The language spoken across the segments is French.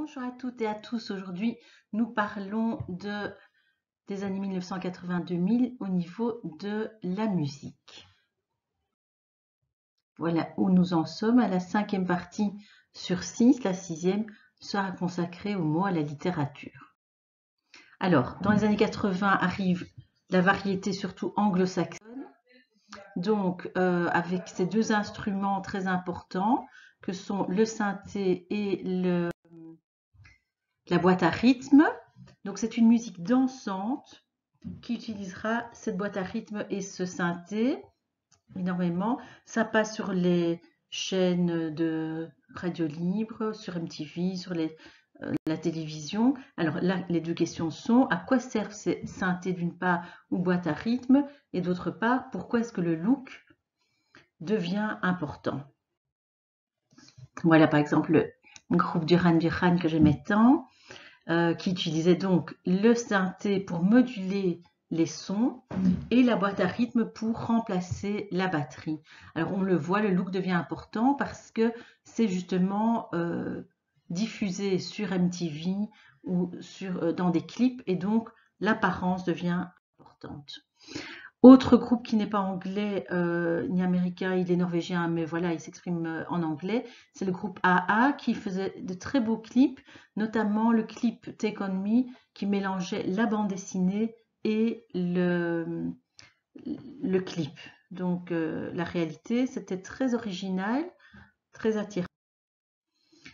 Bonjour à toutes et à tous. Aujourd'hui, nous parlons des années 1980-2000 au niveau de la musique. Voilà où nous en sommes à la 5e partie sur 6. La 6e sera consacrée aux mots, à la littérature. Alors, dans les années 80 arrive la variété surtout anglo-saxonne, donc avec ces deux instruments très importants que sont le synthé et la boîte à rythme. Donc c'est une musique dansante qui utilisera cette boîte à rythme et ce synthé énormément. Ça passe sur les chaînes de radio libre, sur MTV, sur la télévision. Alors là, les deux questions sont: à quoi servent ces synthés d'une part ou boîte à rythme, et d'autre part, pourquoi est-ce que le look devient important? Voilà par exemple le groupe Duran Duran que j'aimais tant, qui utilisait donc le synthé pour moduler les sons et la boîte à rythme pour remplacer la batterie. Alors on le voit, le look devient important parce que c'est justement diffusé sur MTV ou dans des clips, et donc l'apparence devient importante. Autre groupe qui n'est pas anglais ni américain, il est norvégien, mais voilà, il s'exprime en anglais, c'est le groupe AA qui faisait de très beaux clips, notamment le clip Take On Me qui mélangeait la bande dessinée et le clip. Donc la réalité, c'était très original, très attirant.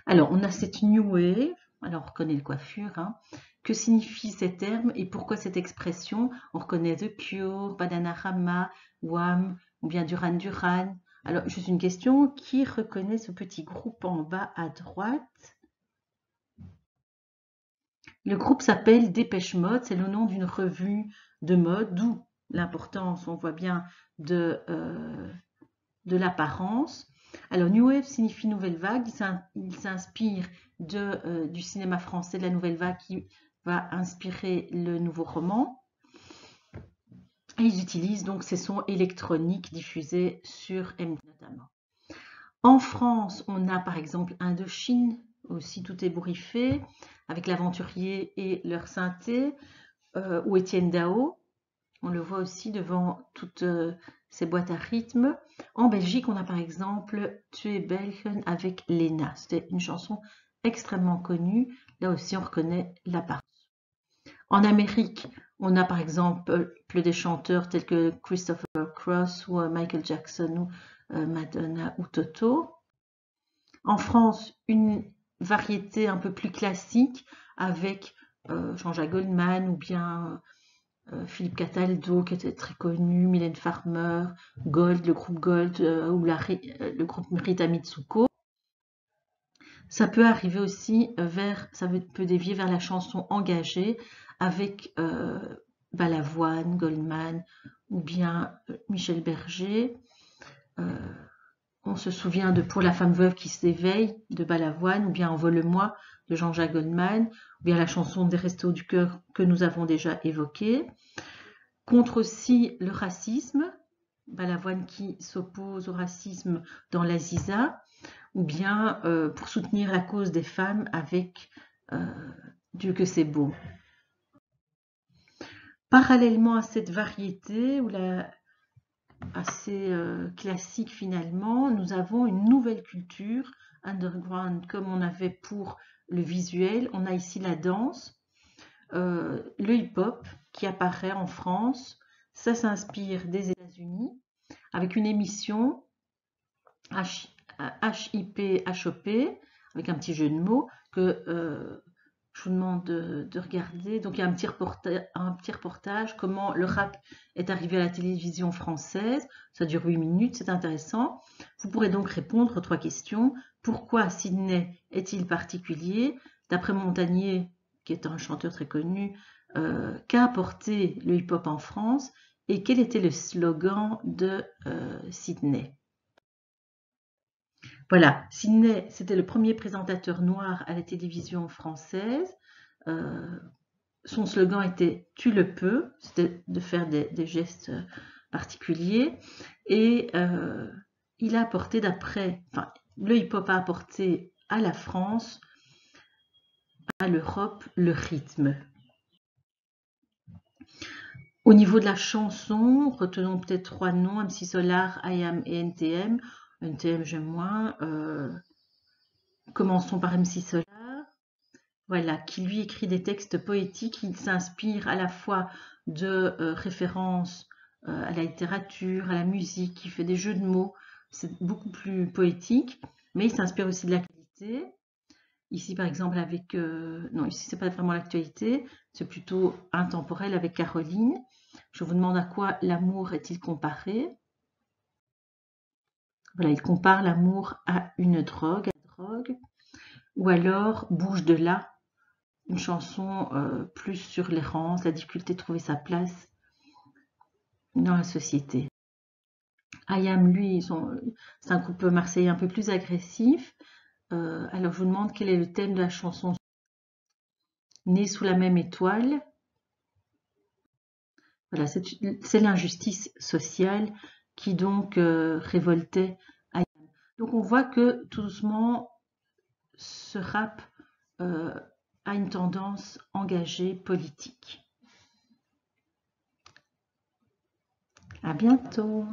Alors, on a cette New Wave, alors on reconnaît le coiffure, hein. Que signifient ces termes et pourquoi cette expression? On reconnaît The Cure, Bananarama, Wham, ou bien Duran Duran. Alors, juste une question, qui reconnaît ce petit groupe en bas à droite? Le groupe s'appelle Dépêche Mode, c'est le nom d'une revue de mode, d'où l'importance, on voit bien, de l'apparence. Alors, New Wave signifie nouvelle vague, il s'inspire du cinéma français, de la nouvelle vague qui va inspirer le nouveau roman. Et ils utilisent donc ces sons électroniques diffusés sur MTV notamment. En France, on a par exemple Indochine, aussi tout ébouriffé, avec l'Aventurier et leur synthé, ou Étienne Dao. On le voit aussi devant toutes ces boîtes à rythme. En Belgique, on a par exemple Tu es Belgen avec Lena. C'était une chanson extrêmement connue. Là aussi, on reconnaît l'apparence. En Amérique, on a par exemple des chanteurs tels que Christopher Cross ou Michael Jackson ou Madonna ou Toto. En France, une variété un peu plus classique avec Jean-Jacques Goldman ou bien Philippe Cataldo qui était très connu, Mylène Farmer, Gold, le groupe Gold ou le groupe Rita Mitsuko. Ça peut arriver aussi ça peut dévier vers la chanson engagée avec Balavoine, Goldman ou bien Michel Berger. On se souvient de Pour la femme veuve qui s'éveille de Balavoine, ou bien Envole-moi de Jean-Jacques Goldman, ou bien la chanson des Restos du Cœur que nous avons déjà évoquée. Contre aussi le racisme, Balavoine qui s'oppose au racisme dans l'Aziza, ou bien pour soutenir la cause des femmes avec Dieu que c'est beau. Parallèlement à cette variété, assez classique finalement, nous avons une nouvelle culture underground, comme on avait pour le visuel. On a ici la danse, le hip-hop qui apparaît en France. Ça s'inspire des États-Unis avec une émission HIP-HOP avec un petit jeu de mots que je vous demande de regarder. Donc il y a un petit reportage comment le rap est arrivé à la télévision française. Ça dure 8 minutes, c'est intéressant. Vous pourrez donc répondre aux 3 questions. Pourquoi Sydney est-il particulier? D'après Montagnier, qui est un chanteur très connu, qu'a apporté le hip-hop en France et quel était le slogan de Sydney? Voilà, Sydney, c'était le premier présentateur noir à la télévision française. Son slogan était « Tu le peux », c'était de faire des gestes particuliers. Et il a apporté le hip-hop a apporté à la France à l'Europe le rythme. Au niveau de la chanson, retenons peut-être 3 noms, MC Solar, IAM et NTM. NTM, j'aime moins. Commençons par MC Solar. Voilà, qui lui écrit des textes poétiques. Il s'inspire à la fois de références à la littérature, à la musique, il fait des jeux de mots. C'est beaucoup plus poétique, mais il s'inspire aussi de l'actualité. Ici, par exemple, avec... non, ici, c'est pas vraiment l'actualité, c'est plutôt intemporel avec Caroline. Je vous demande à quoi l'amour est-il comparé? Voilà, il compare l'amour à une drogue, ou alors Bouge de là, une chanson plus sur l'errance, la difficulté de trouver sa place dans la société. IAM, lui, c'est un groupe marseillais un peu plus agressif. Alors, je vous demande quel est le thème de la chanson Né sous la même étoile. Voilà, c'est l'injustice sociale qui donc révoltait IAM. Donc, on voit que tout doucement, ce rap a une tendance engagée politique. À bientôt.